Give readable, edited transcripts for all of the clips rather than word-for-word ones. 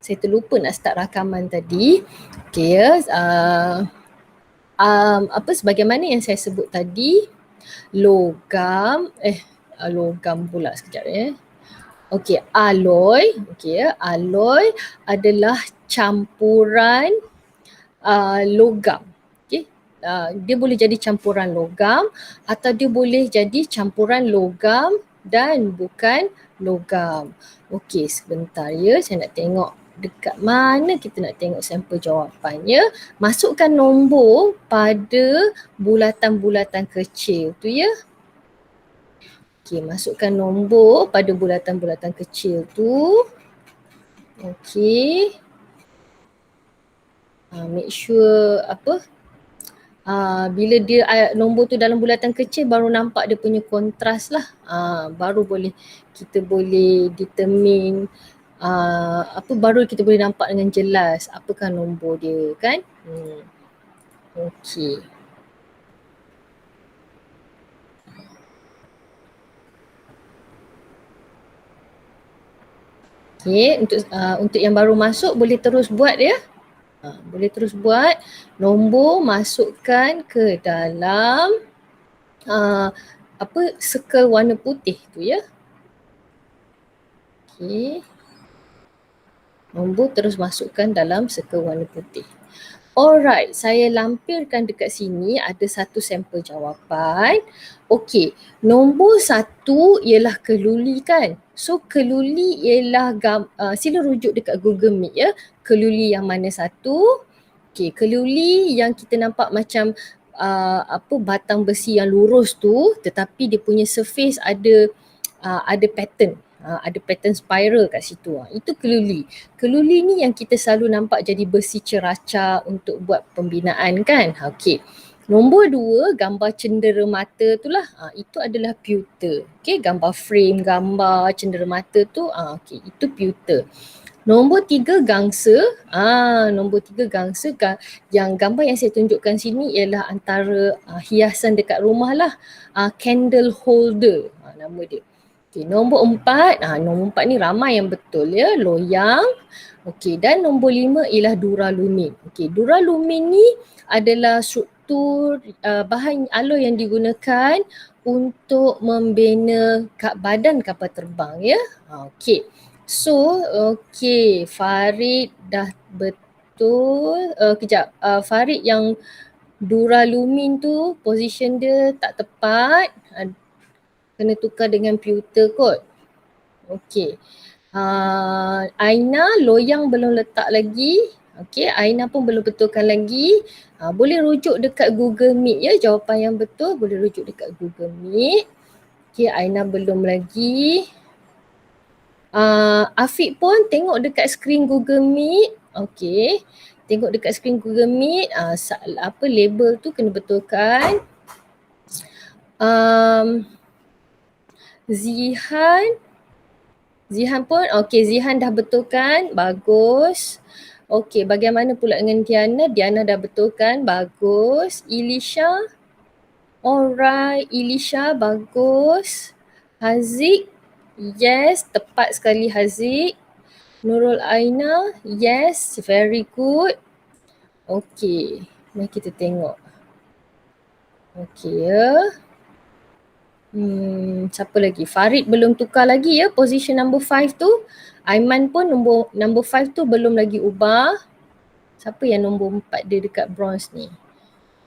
Saya terlupa nak start rakaman tadi. Okay ya. Sebagaimana yang saya sebut tadi, logam pula sekejap ya. Okey, alloy, okey ya, alloy adalah campuran logam. Okey. Dia boleh jadi campuran logam atau dia boleh jadi campuran logam dan bukan logam. Okey, sebentar ya, saya nak tengok dekat mana kita nak tengok sampel jawapannya. Masukkan nombor pada bulatan-bulatan kecil tu ya. Okey, masukkan nombor pada bulatan-bulatan kecil tu. Okey. Make sure bila dia nombor tu dalam bulatan kecil baru nampak dia punya kontras lah. Baru kita boleh determine baru kita boleh nampak dengan jelas apakah nombor dia kan. Okey. Okey, untuk yang baru masuk boleh terus buat ya. Boleh terus buat. Nombor masukkan ke dalam circle warna putih tu ya. Okey. Nombor terus masukkan dalam circle warna putih. Alright, saya lampirkan dekat sini ada satu sampel jawapan. Okey, nombor 1 ialah keluli kan. So keluli ialah sila rujuk dekat Google Meet ya. Keluli yang mana satu? Okey, keluli yang kita nampak macam batang besi yang lurus tu tetapi dia punya surface ada pattern. Ada pattern spiral kat situ. Itu keluli. Keluli ni yang kita selalu nampak jadi besi ceracah untuk buat pembinaan kan. Okey. Nombor 2, gambar cendera mata tu lah. Itu adalah pewter. Okey, gambar frame, gambar cendera mata tu. Okey, itu pewter. Nombor 3, gangsa. Nombor 3 gangsa. Yang gambar yang saya tunjukkan sini ialah antara hiasan dekat rumah lah. Candle holder. Nama dia. Okey, nombor 4, nombor 4 ni ramai yang betul ya, loyang. Okey, dan nombor 5 ialah duralumin. Okey, duralumin ni adalah struktur bahan alloy yang digunakan untuk membina badan kapal terbang ya. Okey. So, okey, Farid dah betul. Kejap, Farid yang duralumin tu position dia tak tepat. Kena tukar dengan pewter kot. Okey. Aina, loyang belum letak lagi. Okey, Aina pun belum betulkan lagi. Boleh rujuk dekat Google Meet ya, jawapan yang betul boleh rujuk dekat Google Meet. Okey, Aina belum lagi. Afiq pun tengok dekat skrin Google Meet. Okey. Tengok dekat skrin Google Meet, label tu kena betulkan. Zihan pun, okey, Zihan dah betulkan, bagus. Okey, bagaimana pula dengan Diana? Diana dah betulkan, bagus. Ilisha, alright, Ilisha bagus. Haziq, yes, tepat sekali Haziq. Nurul Aina, yes, very good. Okey, mari kita tengok. Okey ya. Siapa lagi? Farid belum tukar lagi ya position number 5 tu. Aiman pun number 5 tu belum lagi ubah. Siapa yang nombor 4 dia dekat bronze ni?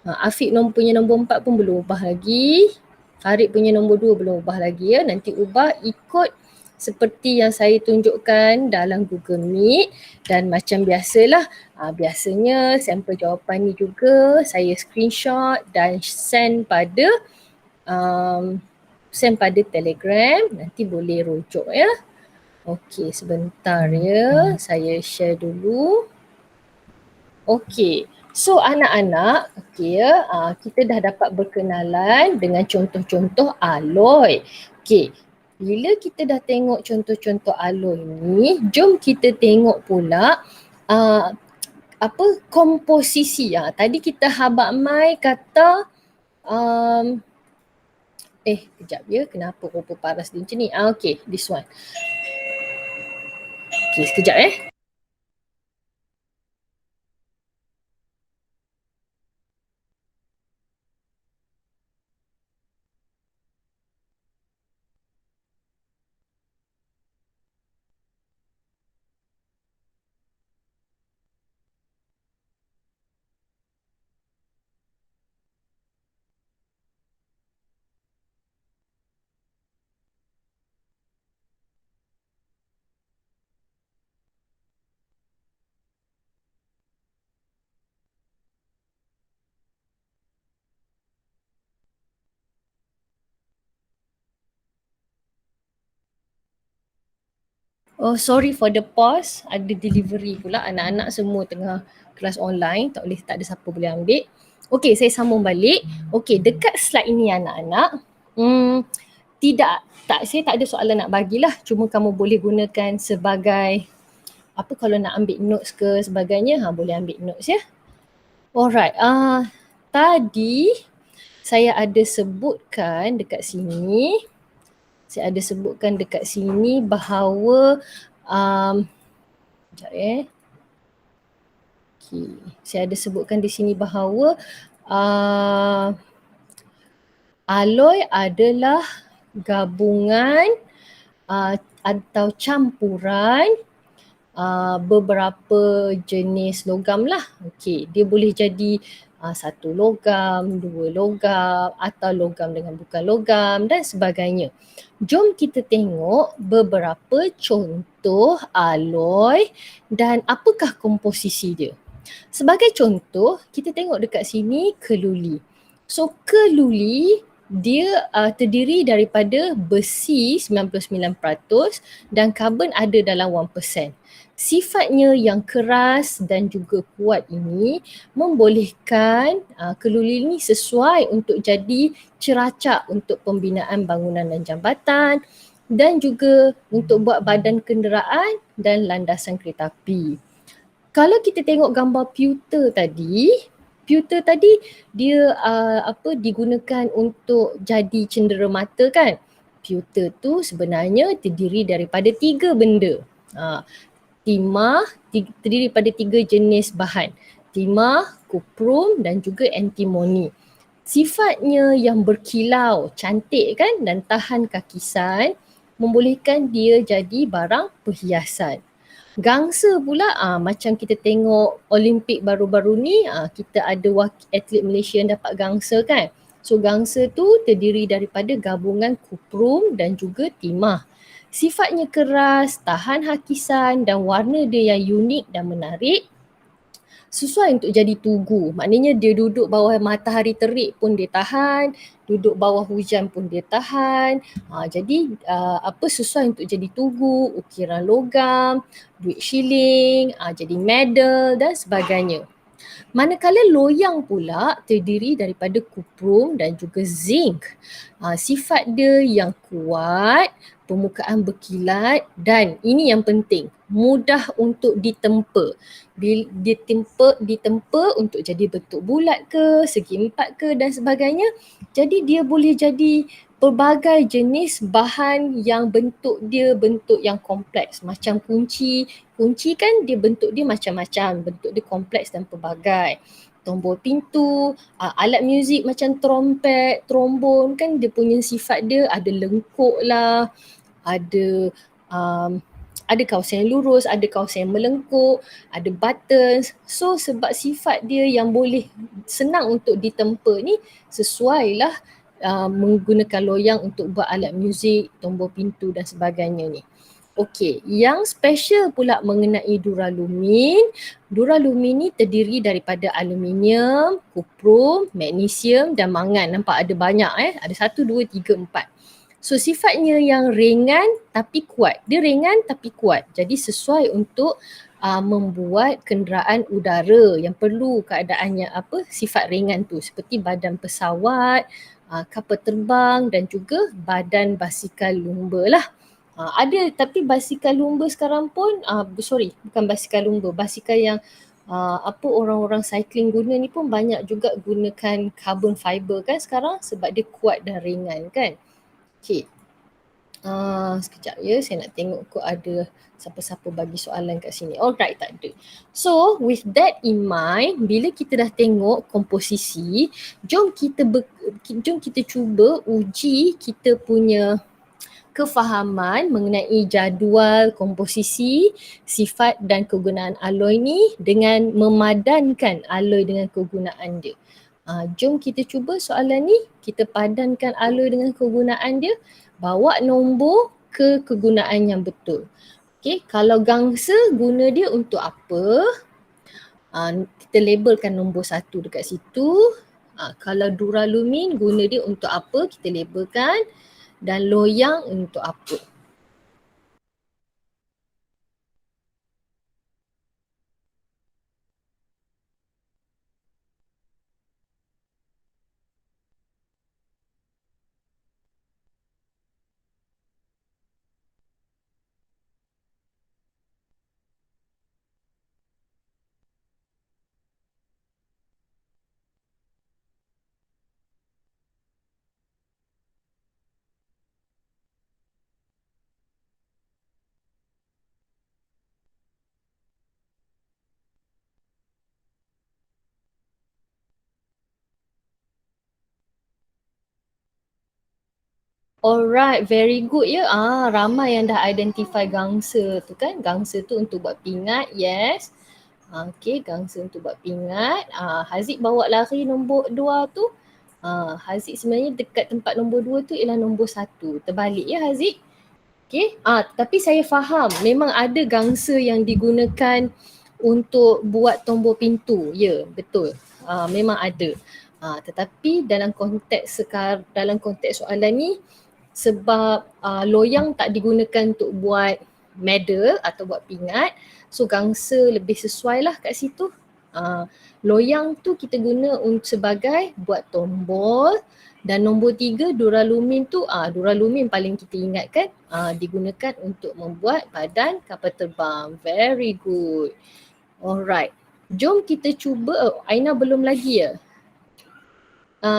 Afiq punya nombor 4 pun belum ubah lagi. Farid punya nombor 2 belum ubah lagi ya. Nanti ubah ikut seperti yang saya tunjukkan dalam Google Meet. Dan macam biasalah, biasanya sampel jawapan ni juga saya screenshot dan send pada Telegram, nanti boleh rujuk ya. Okey, sebentar ya, saya share dulu. Okey, so anak-anak, okey ya, kita dah dapat berkenalan dengan contoh-contoh alloy. Okey, bila kita dah tengok contoh-contoh alloy ni, jom kita tengok pula komposisi. Tadi kita Habak Mai kata kejap ya, kenapa rupa paras dia macam ni? Okey, this one. Okey, sekejap Oh, sorry for the pause. Ada delivery pula. Anak-anak semua tengah kelas online. Tak ada siapa boleh ambil. Okey, saya sambung balik. Okey, dekat slide ini anak-anak. Saya tak ada soalan nak bagilah. Cuma kamu boleh gunakan sebagai apa kalau nak ambil notes ke sebagainya. Boleh ambil notes ya. Alright. Tadi saya ada sebutkan dekat sini. Bahawa sekejap Okay. Saya ada sebutkan di sini bahawa alloy adalah gabungan atau campuran beberapa jenis logam lah. Okey, dia boleh jadi satu logam, dua logam atau logam dengan bukan logam dan sebagainya. Jom kita tengok beberapa contoh alloy dan apakah komposisi dia. Sebagai contoh, kita tengok dekat sini keluli. So keluli dia terdiri daripada besi 99% dan karbon ada dalam 1%. Sifatnya yang keras dan juga kuat ini membolehkan keluli ini sesuai untuk jadi ceracak untuk pembinaan bangunan dan jambatan dan juga untuk buat badan kenderaan dan landasan kereta api. Kalau kita tengok gambar pewter tadi dia digunakan untuk jadi cendera mata kan. Pewter tu sebenarnya terdiri daripada 3 benda. Timah terdiri daripada 3 jenis bahan. Timah, kuprum dan juga antimoni. Sifatnya yang berkilau, cantik kan dan tahan kakisan membolehkan dia jadi barang perhiasan. Gangsa pula macam kita tengok Olimpik baru-baru ni kita ada atlet Malaysia yang dapat gangsa kan. So gangsa tu terdiri daripada gabungan kuprum dan juga timah. Sifatnya keras, tahan hakisan dan warna dia yang unik dan menarik. Sesuai untuk jadi tugu. Maknanya dia duduk bawah matahari terik pun dia tahan, duduk bawah hujan pun dia tahan. Jadi sesuai untuk jadi tugu, ukiran logam, duit shilling, jadi medal dan sebagainya. Manakala loyang pula terdiri daripada kuprum dan juga zinc. Sifat dia yang kuat, permukaan berkilat dan ini yang penting, mudah untuk ditempa. Bila ditempa untuk jadi bentuk bulat ke, segi empat ke dan sebagainya. Jadi dia boleh jadi pelbagai jenis bahan yang bentuk yang kompleks. Macam kunci kan dia bentuk dia macam-macam, bentuk dia kompleks dan pelbagai. Tombol pintu, alat muzik macam trompet, trombon kan dia punya sifat dia ada lengkuk lah, ada kawasan yang lurus, ada kawasan yang melengkuk, ada buttons. So sebab sifat dia yang boleh senang untuk ditempa ni sesuai lah menggunakan loyang untuk buat alat muzik, tombol pintu dan sebagainya ni. Okey, yang special pula mengenai duralumin. Duralumin ni terdiri daripada aluminium, kuprum, magnesium dan mangan. Nampak ada banyak ada 1, 2, 3, 4. So sifatnya yang ringan tapi kuat. Dia ringan tapi kuat. Jadi sesuai untuk membuat kenderaan udara yang perlu keadaannya sifat ringan tu seperti badan pesawat, kapal terbang dan juga badan basikal lumba lah. Ada tapi basikal lumba sekarang pun bukan basikal lumba, basikal yang orang-orang cycling guna ni pun banyak juga gunakan carbon fiber kan sekarang sebab dia kuat dan ringan kan. Okey. Sekejap ya, saya nak tengok kok ada siapa-siapa bagi soalan kat sini. Alright, tak ada. So with that in mind, bila kita dah tengok komposisi, jom kita cuba uji kita punya kefahaman mengenai jadual komposisi, sifat dan kegunaan alloy ni dengan memadankan alloy dengan kegunaan dia. Jom kita cuba soalan ni, kita padankan alloy dengan kegunaan dia, bawa nombor ke kegunaan yang betul. Okay, kalau gangsa guna dia untuk apa? Kita labelkan nombor 1 dekat situ. Kalau duralumin guna dia untuk apa? Kita labelkan. Dan loyang untuk apa? Alright, very good ya. Ramai yang dah identify gangsa tu kan. Gangsa tu untuk buat pingat, yes. Okay, gangsa untuk buat pingat. Haziq bawa lari nombor 2 tu. Haziq sebenarnya dekat tempat nombor 2 tu ialah nombor 1. Terbalik ya Haziq. Okay, tapi saya faham memang ada gangsa yang digunakan untuk buat tombol pintu. Ya, betul. Memang ada. Tetapi dalam konteks soalan ni, sebab loyang tak digunakan untuk buat medal atau buat pingat, so gangsa lebih sesuai lah kat situ. Loyang tu kita guna sebagai buat tombol, dan nombor 3 duralumin tu, duralumin paling kita ingat kan, digunakan untuk membuat badan kapal terbang. Very good. Alright, jom kita cuba. Aina belum lagi ya?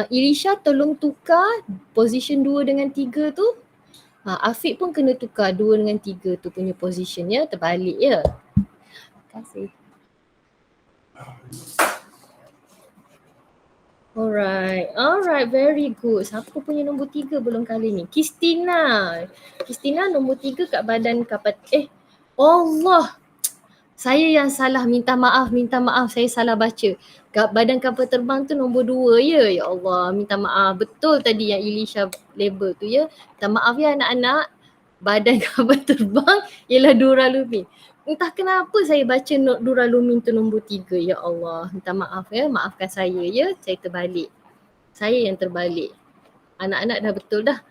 Irisha tolong tukar position 2 dengan 3 tu. Afiq pun kena tukar 2 dengan 3 tu punya position ya, terbalik ya. Terima kasih. Alright, very good. Siapa punya nombor 3 belum kali ni? Kristina nombor 3 kat badan kapal. Allah. Saya yang salah, minta maaf, saya salah baca. Badan kapal terbang tu nombor 2 ya. Ya Allah, minta maaf. Betul tadi yang Ilisha label tu ya. Minta maaf ya anak-anak. Badan kapal terbang ialah duralumin. Entah kenapa saya baca duralumin tu nombor 3. Ya Allah, minta maaf ya. Maafkan saya ya, saya terbalik. Saya yang terbalik. Anak-anak dah betul dah.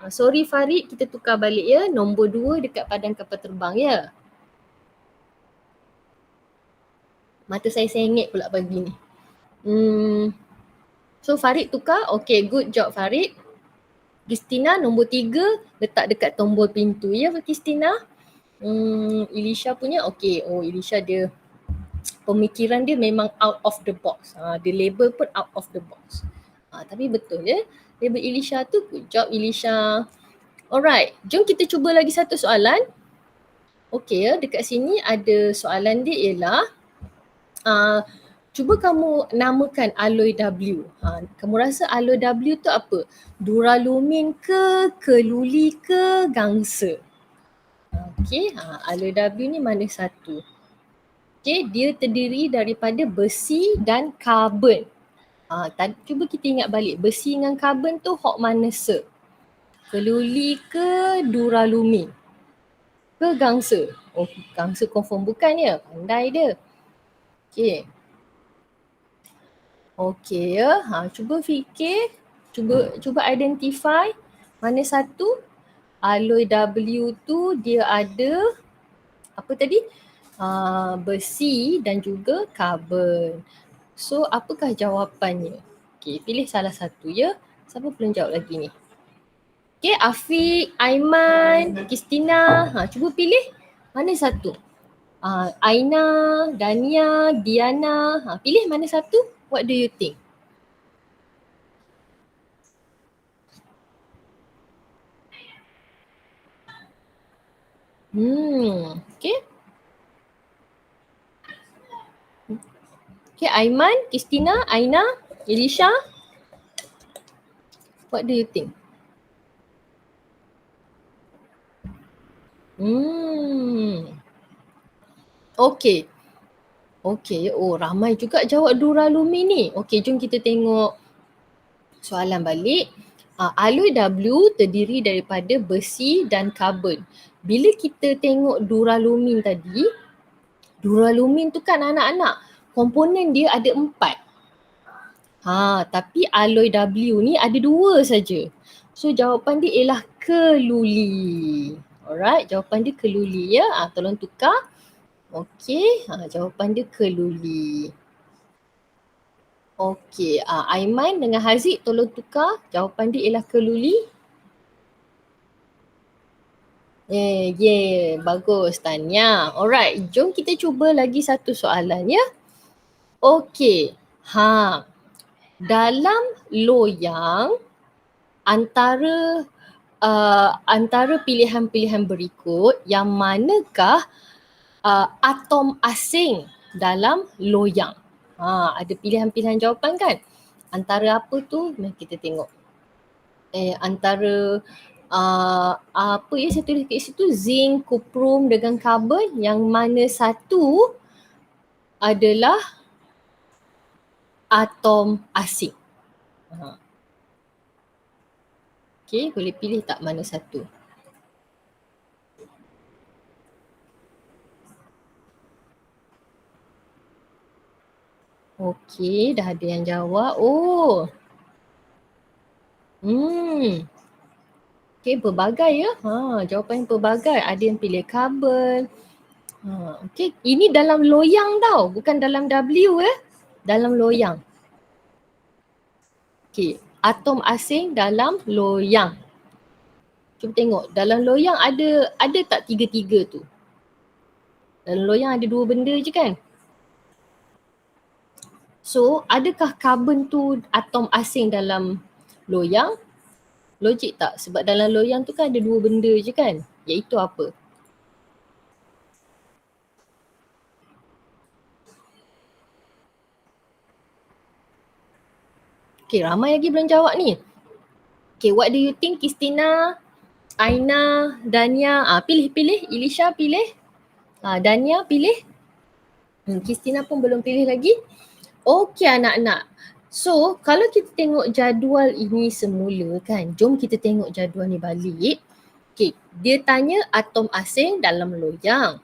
Sorry Farid, kita tukar balik ya. Nombor 2 dekat badan kapal terbang ya. Mata saya sengit pula pagi ni. So Farid tukar. Okay, good job Farid. Kristina nombor 3 letak dekat tombol pintu ya Kristina. Ilisha punya okay. Ilisha dia pemikiran dia memang out of the box. Dia label pun out of the box. Tapi betul ya. Label Ilisha tu, good job Ilisha. Alright, jom kita cuba lagi satu soalan. Okay ya, dekat sini ada soalan dia ialah cuba kamu namakan alloy W. Kamu rasa alloy W tu apa? Duralumin ke, keluli ke, gangsa? Okay, alloy W ni mana satu? Okay, dia terdiri daripada besi dan karbon. Cuba kita ingat balik, besi dengan karbon tu hok mana se? Keluli ke duralumin? Ke gangsa? Gangsa confirm bukan ya? Pandai dia. Okay. Okay ya, cuba fikir, cuba identify mana satu. Alloy W tu dia ada apa tadi? Besi dan juga karbon. So apakah jawapannya? Okay, pilih salah satu ya. Siapa belum jawab lagi ni? Okay, Afiq, Aiman, Kristina, cuba pilih mana satu? Aina, Dania, Diana, pilih mana satu? What do you think? Okay. Okay, Aiman, Kristina, Aina, Elisha. What do you think? Okay. Okay, ramai juga jawab duralumin ni. Okay, jom kita tengok soalan balik. Alloy W terdiri daripada besi dan karbon. Bila kita tengok duralumin tadi, duralumin tu kan anak-anak, komponen dia ada 4. Tapi alloy W ni ada 2 saja. So jawapan dia ialah keluli. Alright, jawapan dia keluli ya. Tolong tukar. Okey, jawapan dia keluli. Okey, Aiman dengan Haziq tolong tukar. Jawapan dia ialah keluli. Bagus Tanya. Alright, jom kita cuba lagi satu soalan ya. Okey, dalam loyang antara pilihan-pilihan berikut, yang manakah atom asing dalam loyang? Ada pilihan-pilihan jawapan kan? Antara apa tu? Mari kita tengok. antara apa ya saya tulis kat situ, zinc, kuprum dengan karbon, yang mana satu adalah atom asing. Okey, boleh pilih tak mana satu? Okey, dah ada yang jawab. Oh. Okey, pelbagai ya. Jawapan pelbagai. Ada yang pilih karbon. Okey, ini dalam loyang tau, bukan dalam W ya. Dalam loyang. Okey, atom asing dalam loyang. Cuba tengok, dalam loyang ada tak tiga-tiga tu? Dalam loyang ada dua benda je kan? So, adakah karbon tu atom asing dalam loyang? Logik tak? Sebab dalam loyang tu kan ada dua benda je kan? Iaitu apa? Okay, ramai lagi belum jawab ni. Okay, what do you think, Christina, Aina, Dania? Pilih. Ilisha pilih. Dania pilih. Christina pun belum pilih lagi. Okay anak-anak. So, kalau kita tengok jadual ini semula kan, jom kita tengok jadual ni balik. Okay, dia tanya atom asing dalam loyang.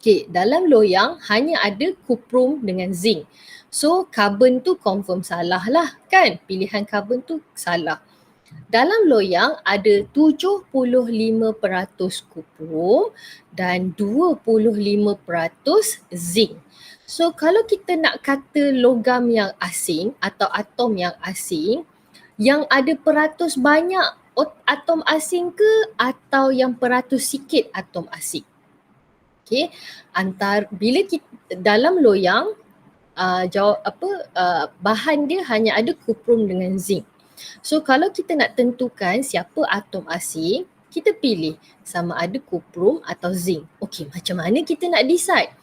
Okay, dalam loyang hanya ada kuprum dengan zinc. So, karbon tu confirm salah lah kan? Pilihan karbon tu salah. Dalam loyang ada 75% kuprum dan 25% zinc. So kalau kita nak kata logam yang asing atau atom yang asing, yang ada peratus banyak atom asing ke atau yang peratus sikit atom asing? Okay, bila kita dalam loyang bahan dia hanya ada kuprum dengan zinc. So kalau kita nak tentukan siapa atom asing, kita pilih sama ada kuprum atau zinc. Okey, macam mana kita nak decide?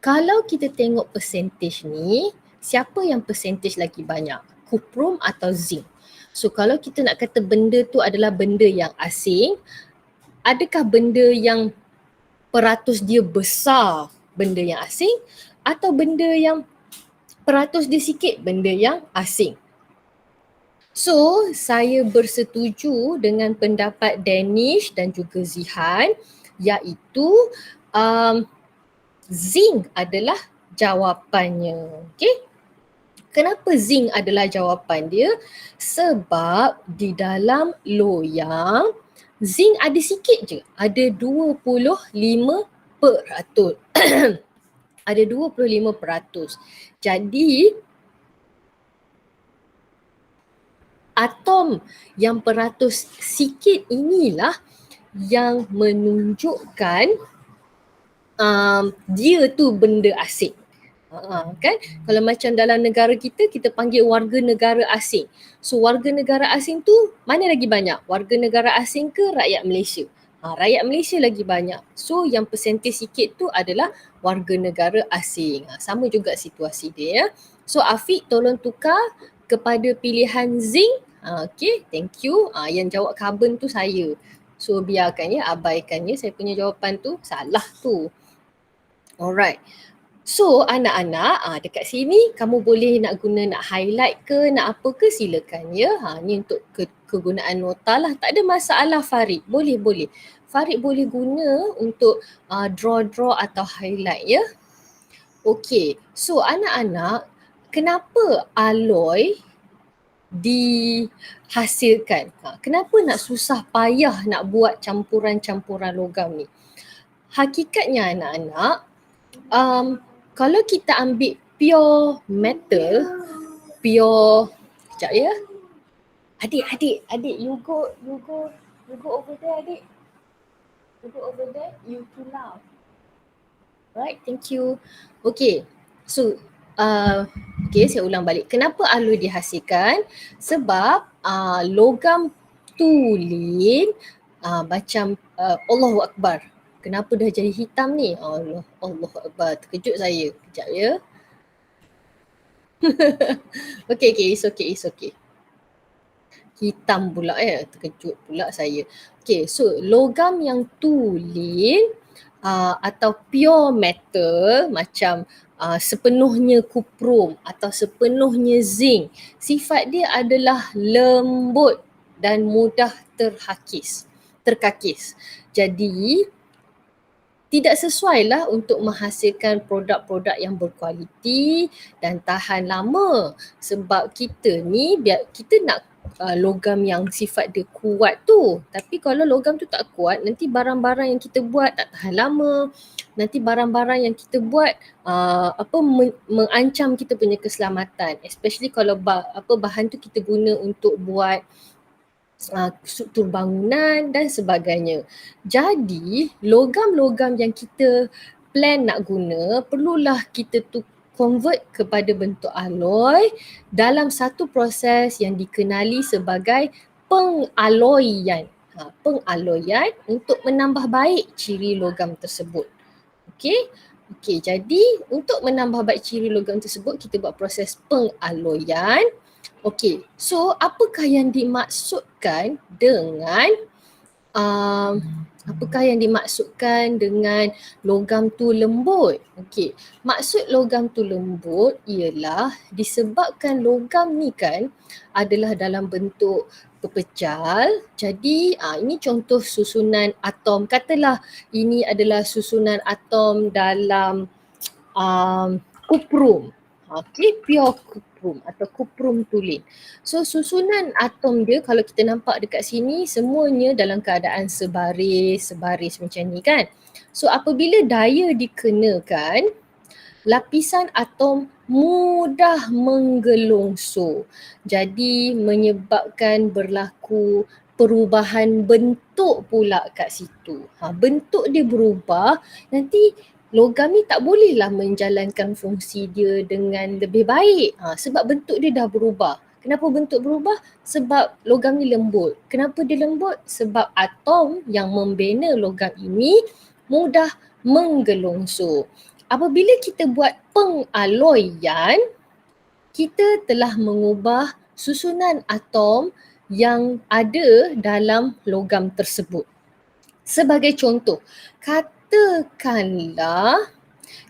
Kalau kita tengok percentage ni, siapa yang percentage lagi banyak? Kuprum atau zinc? So kalau kita nak kata benda tu adalah benda yang asing, adakah benda yang peratus dia besar benda yang asing atau benda yang peratus dia sikit benda yang asing? So, saya bersetuju dengan pendapat Danish dan juga Zihan, iaitu zinc adalah jawapannya. Okay? Kenapa zinc adalah jawapan dia? Sebab di dalam loyang, zinc ada sikit je. Ada 25%. Ada 25%. Jadi, atom yang peratus sikit inilah yang menunjukkan dia tu benda asing. Kan? Kalau macam dalam negara kita panggil warga negara asing. So warga negara asing tu mana lagi banyak? Warga negara asing ke rakyat Malaysia? Rakyat Malaysia lagi banyak. So yang persentage sikit tu adalah warga negara asing. Sama juga situasi dia ya. So Afiq tolong tukar kepada pilihan zinc. Okay, thank you. Yang jawab karbon tu saya. So biarkan ya, abaikan ya, saya punya jawapan tu salah tu. Alright. So anak-anak dekat sini kamu boleh nak highlight ke, nak apa ke, silakan ya. Ni untuk kegunaan nota lah. Tak ada masalah Farid. Boleh. Farid boleh guna untuk draw atau highlight ya. Okay. So anak-anak, kenapa alloy dihasilkan? Kenapa nak susah payah nak buat campuran-campuran logam ni? Hakikatnya anak-anak, kalau kita ambil pure metal, sekejap ya. Adik, you go over there adik. You go over there, you too loud. Right, thank you. Okay, so saya ulang balik. Kenapa alloy dihasilkan? Sebab logam tulen macam Allahu Akbar. Kenapa dah jadi hitam ni? Allahu Akbar. Terkejut saya. Kejap ya. Okay, it's okay. hitam pula terkejut pula saya. Okay, so logam yang tulen atau pure metal macam sepenuhnya kuprum atau sepenuhnya zinc, sifat dia adalah lembut dan mudah terkakis. Jadi tidak sesuai lah untuk menghasilkan produk-produk yang berkualiti dan tahan lama. Sebab kita ni kita nak logam yang sifat dia kuat tu. Tapi kalau logam tu tak kuat, nanti barang-barang yang kita buat tak tahan lama. Nanti barang-barang yang kita buat mengancam kita punya keselamatan. Especially kalau bahan tu kita guna untuk buat struktur bangunan dan sebagainya. Jadi logam-logam yang kita plan nak guna perlulah kita tu convert kepada bentuk alloy dalam satu proses yang dikenali sebagai pengaloyan. Pengaloyan untuk menambah baik ciri logam tersebut. Okey, jadi untuk menambah baik ciri logam tersebut kita buat proses pengaloyan. Okey, so apakah yang dimaksudkan dengan logam tu lembut? Okey, maksud logam tu lembut ialah disebabkan logam ni kan adalah dalam bentuk pepejal. Jadi ini contoh susunan atom. Katalah ini adalah susunan atom dalam kuprum. Okey, pure kuprum atau kuprum tulen. So susunan atom dia kalau kita nampak dekat sini semuanya dalam keadaan sebaris macam ni kan. So apabila daya dikenakan, lapisan atom mudah menggelongsor. Jadi menyebabkan berlaku perubahan bentuk pula kat situ. Bentuk dia berubah, nanti logam ni tak bolehlah menjalankan fungsi dia dengan lebih baik sebab bentuk dia dah berubah. Kenapa bentuk berubah? Sebab logam ni lembut. Kenapa dia lembut? Sebab atom yang membina logam ini mudah menggelongsor. Apabila kita buat pengaloyan, kita telah mengubah susunan atom yang ada dalam logam tersebut. Sebagai contoh, katakanlah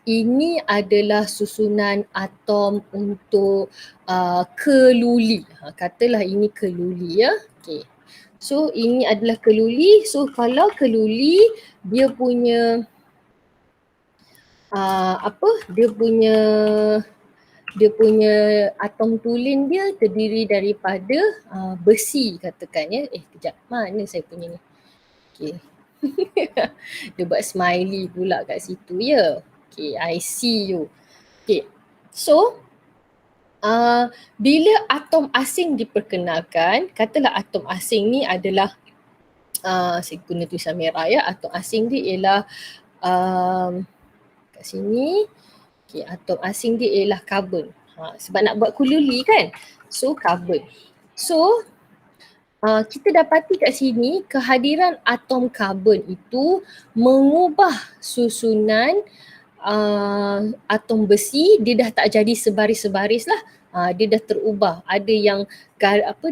ini adalah susunan atom untuk keluli. Katalah ini keluli ya. Okay. So ini adalah keluli. So kalau keluli dia punya dia punya atom tulen dia terdiri daripada besi katakan ya. Kejap, mana saya punya ni? Okay. Dia buat smiley pula kat situ ya. Okay, I see you. Okay, so bila atom asing diperkenalkan, katalah atom asing ni adalah saya guna tulisan merah ya. Atom asing dia ialah kat sini. Okay, atom asing dia ialah karbon. Sebab nak buat kululi kan. So karbon. So kita dapati kat sini kehadiran atom karbon itu mengubah susunan atom besi. Dia dah tak jadi sebaris-sebaris lah. Dia dah terubah. Ada yang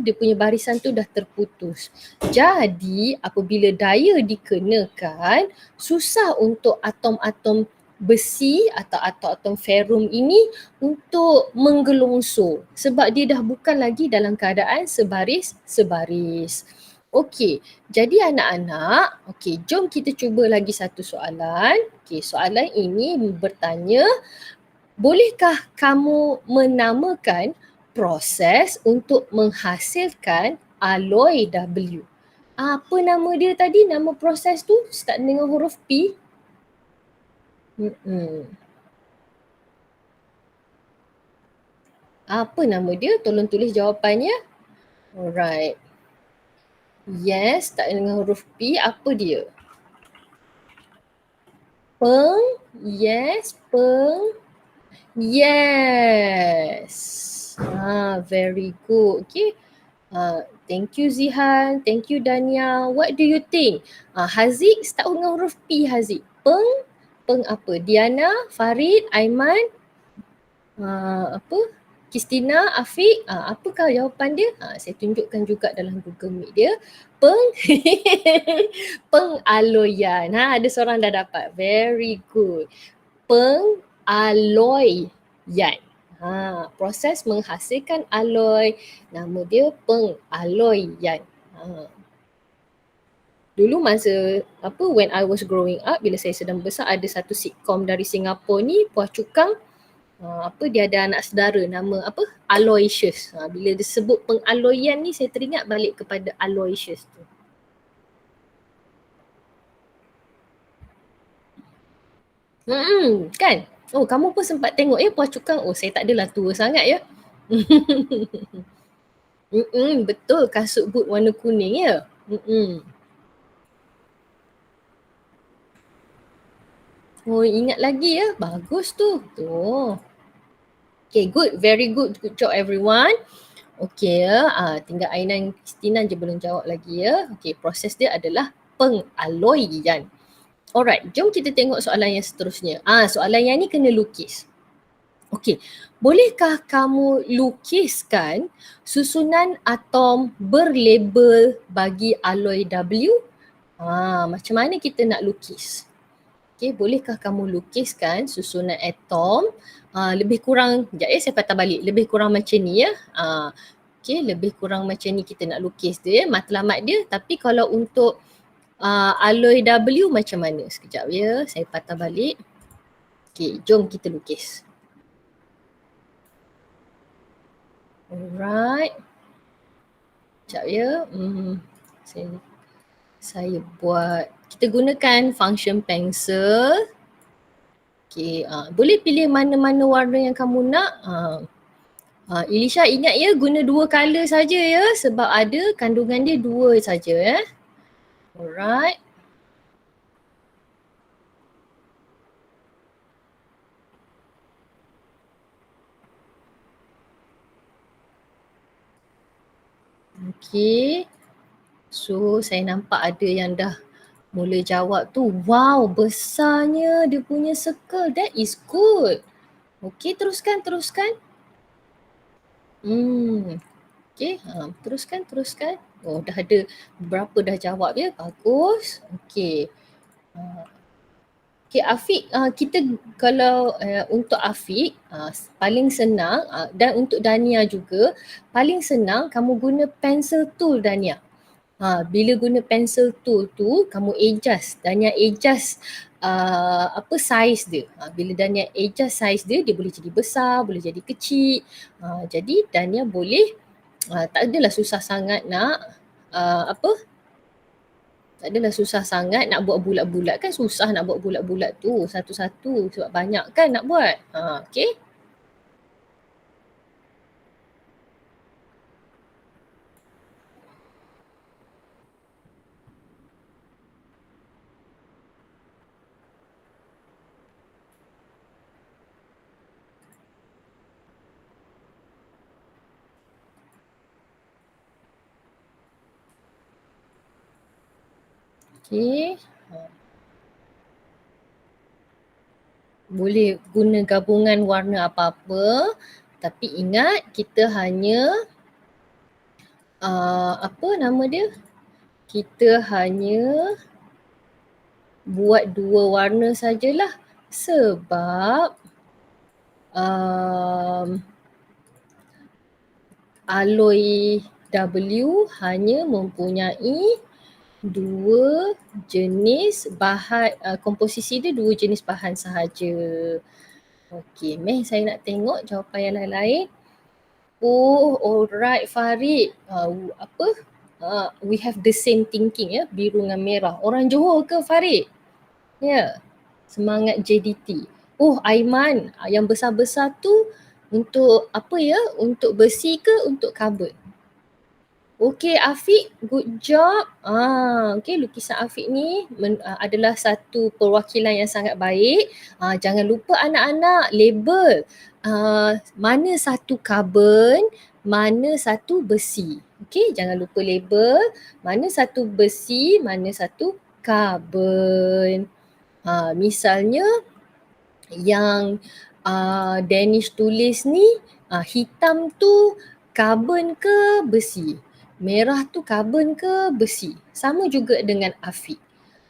dia punya barisan tu dah terputus. Jadi apabila daya dikenakan, susah untuk atom-atom besi atau atom-atom ferrum ini untuk menggelongsor sebab dia dah bukan lagi dalam keadaan sebaris-sebaris. Okey, jadi anak-anak, jom kita cuba lagi satu soalan. Soalan ini bertanya, bolehkah kamu menamakan proses untuk menghasilkan alloy W? Apa nama dia tadi? Nama proses tu start dengan huruf P. Apa nama dia? Tolong tulis jawapannya. Alright. Yes, start dengan huruf P. Apa dia? Yes. Very good. Okay. Thank you Zihan. Thank you Dania. What do you think? Haziq, start dengan huruf P Haziq. Peng apa? Diana, Farid, Aiman. Apa? Christina, Afiq, apakah jawapan dia? Saya tunjukkan juga dalam Google Meet dia. Pengaloyan. Ada seorang dah dapat. Very good. Pengaloyan. Proses menghasilkan alloy, nama dia pengaloyan. Dulu masa when I was growing up, bila saya sedang besar, ada satu sitcom dari Singapura ni, Puah Cukang, dia ada anak saudara nama Aloysius. Bila disebut pengaloyan ni, saya teringat balik kepada Aloysius tu. Kan? Oh, kamu pun sempat tengok ya Puah Cukang. Oh, saya tak adalah tua sangat ya. Betul, kasut boot warna kuning ya. Oh, ingat lagi ya. Bagus tu. Okay, good. Very good. Good job everyone. Okay ya. Tinggal Ainan Christina je belum jawab lagi ya. Okay, proses dia adalah pengaloyan. Alright, jom kita tengok soalan yang seterusnya. Soalan yang ni kena lukis. Okay, bolehkah kamu lukiskan susunan atom berlabel bagi alloy W? Macam mana kita nak lukis? Okay, bolehkah kamu lukiskan susunan atom lebih kurang, sekejap ya saya patah balik, lebih kurang macam ni ya. Okay, lebih kurang macam ni kita nak lukis dia, matlamat dia. Tapi kalau untuk alloy W macam mana? Sekejap ya, saya patah balik. Okay, jom kita lukis. Alright. Sekejap ya. Saya buat, kita gunakan function pencil. Okay, boleh pilih mana-mana warna yang kamu nak. Ilisha ingat ya, guna 2 color saja ya, sebab ada kandungan dia 2 saja ya. Alright. Okay. So saya nampak ada yang dah mula jawab tu. Wow, besarnya dia punya circle. That is good. Okay, teruskan. Okay, teruskan. Oh, dah ada beberapa dah jawab ya. Bagus. Okay. Okay, Afiq, kita kalau untuk Afiq, paling senang dan untuk Dania juga, paling senang kamu guna pencil tool Dania. Bila guna pencil tool tu, kamu adjust. Dania adjust size dia. Bila Dania adjust size dia, dia boleh jadi besar, boleh jadi kecil. Jadi Dania boleh, tak adalah susah sangat nak tak adalah susah sangat nak buat bulat-bulat, kan susah nak buat bulat-bulat tu satu-satu sebab banyak kan nak buat. Okay. Okay. Boleh guna gabungan warna apa-apa, tapi ingat kita hanya kita hanya buat 2 warna sajalah, sebab alloy W hanya mempunyai 2 jenis bahan, komposisi dia 2 jenis bahan sahaja. Okey, saya nak tengok jawapan yang lain-lain. Oh, alright Farid. We have the same thinking ya, biru dengan merah. Orang Johor ke Farid? Ya. Semangat JDT. Oh, Aiman, yang besar-besar tu untuk apa ya? Untuk besi ke untuk kabel? Okay Afiq, good job. Okay, lukisan Afiq ni adalah satu perwakilan yang sangat baik. Jangan lupa anak-anak label mana satu karbon, mana satu besi. Okay, jangan lupa label mana satu besi, mana satu karbon. Misalnya yang Danish tulis ni hitam tu karbon ke besi, merah tu karbon ke besi. Sama juga dengan Afiq.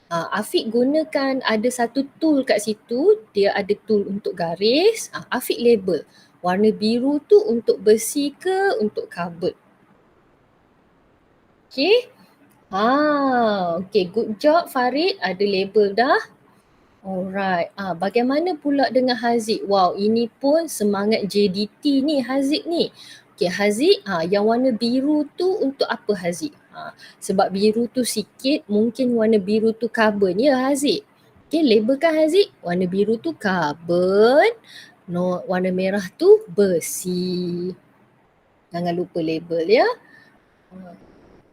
Afiq gunakan ada satu tool kat situ, dia ada tool untuk garis. Afiq label warna biru tu untuk besi ke untuk karbon. Okay. Okay, good job Farid, ada label dah. Alright, bagaimana pula dengan Haziq? Wow, ini pun semangat JDT ni Haziq ni. Okay, Haziq, yang warna biru tu untuk apa Haziq? Sebab biru tu sikit, mungkin warna biru tu karbon ya Haziq. Okay, labelkan Haziq, warna biru tu karbon, warna merah tu besi. Jangan lupa label ya.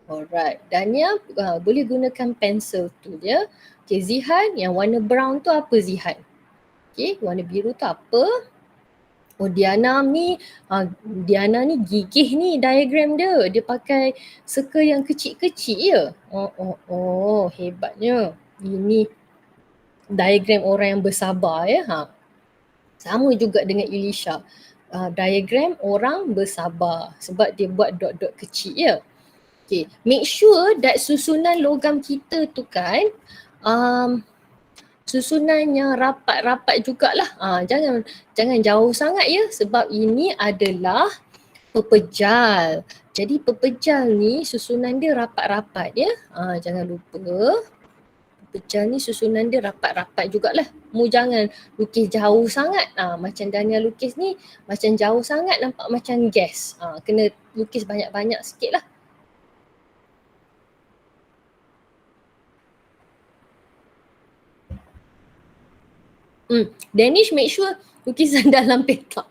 Alright, Dania boleh gunakan pensel tu ya. Okay, Zihan yang warna brown tu apa Zihan? Okay, warna biru tu apa? Oh, Diana ni gigih ni diagram dia. Dia pakai circle yang kecil-kecil ya. Oh, hebatnya. Ini diagram orang yang bersabar ya. Sama juga dengan Elisha. Diagram orang bersabar sebab dia buat dot-dot kecil ya. Okay, make sure that susunan logam kita tu kan susunan yang rapat-rapat jugalah. Jangan jauh sangat ya sebab ini adalah pepejal. Jadi pepejal ni susunan dia rapat-rapat ya. Jangan lupa pepejal ni susunan dia rapat-rapat jugalah. Mu jangan lukis jauh sangat. Macam Dania lukis ni macam jauh sangat nampak macam gas. Kena lukis banyak-banyak sikit lah. Danish, make sure lukisan dalam petak.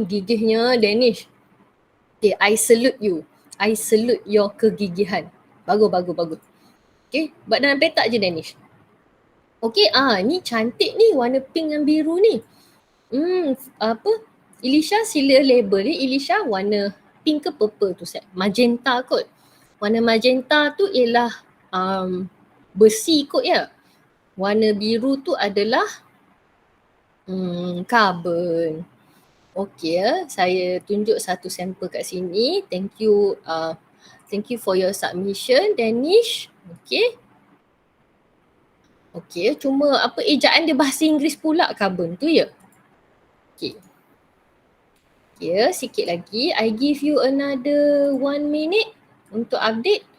Gigihnya Danish. Okay, I salute you. I salute your kegigihan. Bagus. Okay, buat dalam petak je Danish. Okay, ni cantik ni warna pink dan biru ni. Elisha sila label ni. Elisha warna pink ke purple tu set? Magenta kot. Warna magenta tu ialah besi kot ya. Warna biru tu adalah karbon. Okay, saya tunjuk satu sampel kat sini. Thank you for your submission Danish. Okay, cuma apa ejaan dia bahasa Inggeris pula karbon tu ya. Okay, sikit lagi. I give you another 1 minute untuk update.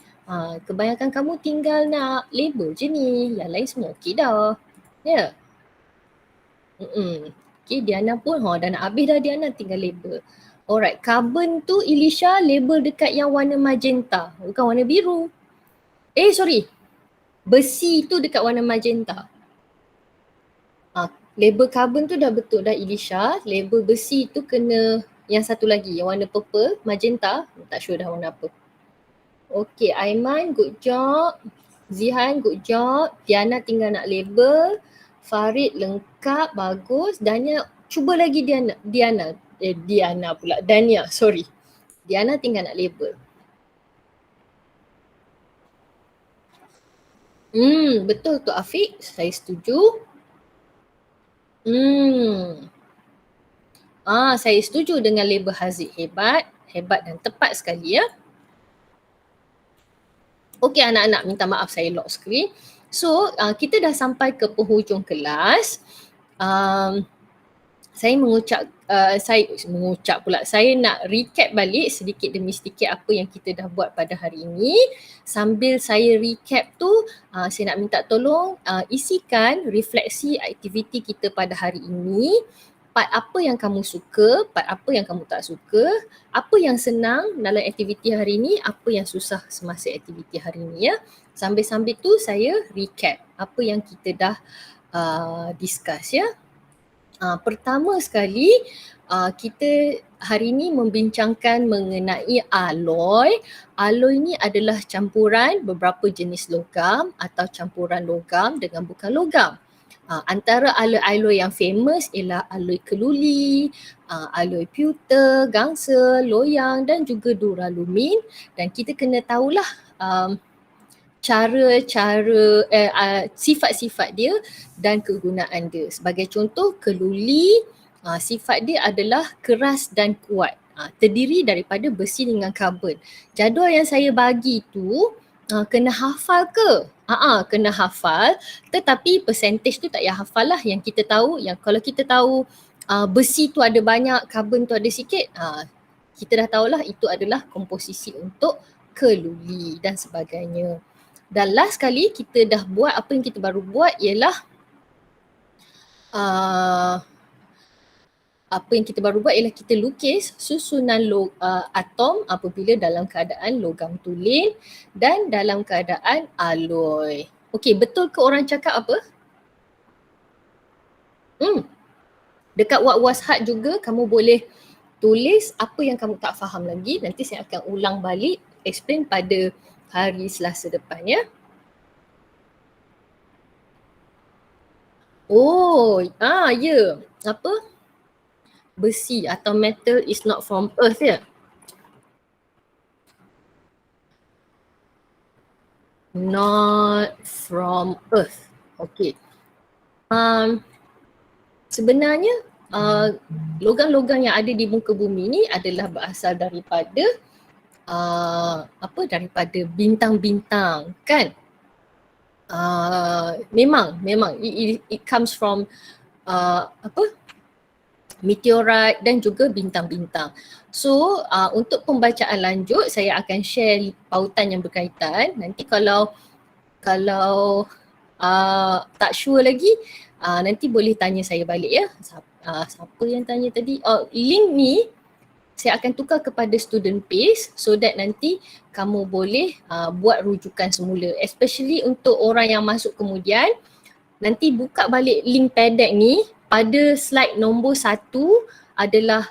Kebanyakan kamu tinggal nak label je ni. Yang lain semua okey dah. Ya. Okay, Diana pun dah nak habis dah Diana, tinggal label. Alright, carbon tu Elisha label dekat yang warna magenta, bukan warna biru. Sorry. Besi tu dekat warna magenta. Label carbon tu dah betul dah Elisha. Label besi tu kena yang satu lagi, yang warna purple, magenta. Tak sure dah warna apa. Okay, Aiman, good job. Zihan, good job. Diana tinggal nak label. Farid lengkap, bagus. Dania, cuba lagi Diana. Dania, sorry. Diana tinggal nak label. Betul tu Afiq, saya setuju. Saya setuju dengan label Haziq. Hebat dan tepat sekali ya. Okey anak-anak, minta maaf saya lock screen. So, kita dah sampai ke penghujung kelas. Saya nak recap balik sedikit demi sedikit apa yang kita dah buat pada hari ini. Sambil saya recap tu, saya nak minta tolong isikan refleksi aktiviti kita pada hari ini. Part apa yang kamu suka, part apa yang kamu tak suka, apa yang senang dalam aktiviti hari ini, apa yang susah semasa aktiviti hari ini ya. Sambil-sambil tu saya recap apa yang kita dah discuss ya. Pertama sekali kita hari ini membincangkan mengenai alloy. Alloy ni adalah campuran beberapa jenis logam atau campuran logam dengan bukan logam. Antara alloy-alloy yang famous ialah alloy keluli, alloy pewter, gangsel, loyang dan juga duralumin. Dan kita kena tahulah sifat-sifat dia dan kegunaan dia. Sebagai contoh, keluli, sifat dia adalah keras dan kuat. Terdiri daripada besi dengan karbon. Jadual yang saya bagi tu kena hafal ke? Kena hafal, tetapi percentage tu tak payah hafal lah. Yang kita tahu, yang kalau kita tahu besi tu ada banyak, karbon tu ada sikit, kita dah tahulah itu adalah komposisi untuk keluli dan sebagainya. Dan last kali kita dah buat, apa yang kita baru buat ialah kita lukis susunan atom apabila dalam keadaan logam tulen dan dalam keadaan alloy. Okey, betul ke orang cakap apa? Dekat whatsapp juga kamu boleh tulis apa yang kamu tak faham lagi. Nanti saya akan ulang balik, explain pada hari Selasa depan ya. Ya. Apa? Besi atau metal is not from earth ya. Not from earth. Okay. Sebenarnya logam-logam yang ada di muka bumi ni adalah berasal daripada daripada bintang-bintang kan. Memang it comes from meteorit dan juga bintang-bintang. So untuk pembacaan lanjut saya akan share pautan yang berkaitan. Nanti kalau tak sure lagi, nanti boleh tanya saya balik ya. Siapa yang tanya tadi? Link ni saya akan tukar kepada student pace so that nanti kamu boleh buat rujukan semula. Especially untuk orang yang masuk kemudian, nanti buka balik link PEDEC ni. Pada slide nombor 1 adalah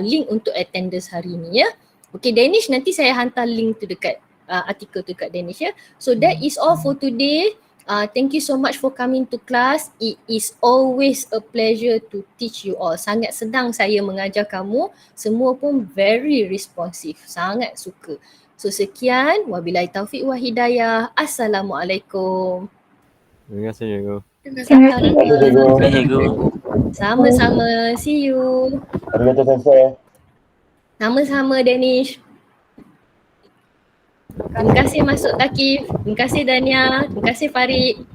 link untuk attendance hari ni ya. Okay Danish, nanti saya hantar link tu dekat artikel tu dekat Danish ya. So that is all for today. Thank you so much for coming to class. It is always a pleasure to teach you all. Sangat senang saya mengajar kamu. Semua pun very responsive. Sangat suka. So sekian. Wabillahi taufiq wa hidayah. Assalamualaikum. Terima kasih cikgu. Terima kasih cikgu. Sama-sama. See you. Arigatou sensei. Sama-sama Danish. Terima kasih Masuk Takif. Terima kasih Dania. Terima kasih Farid.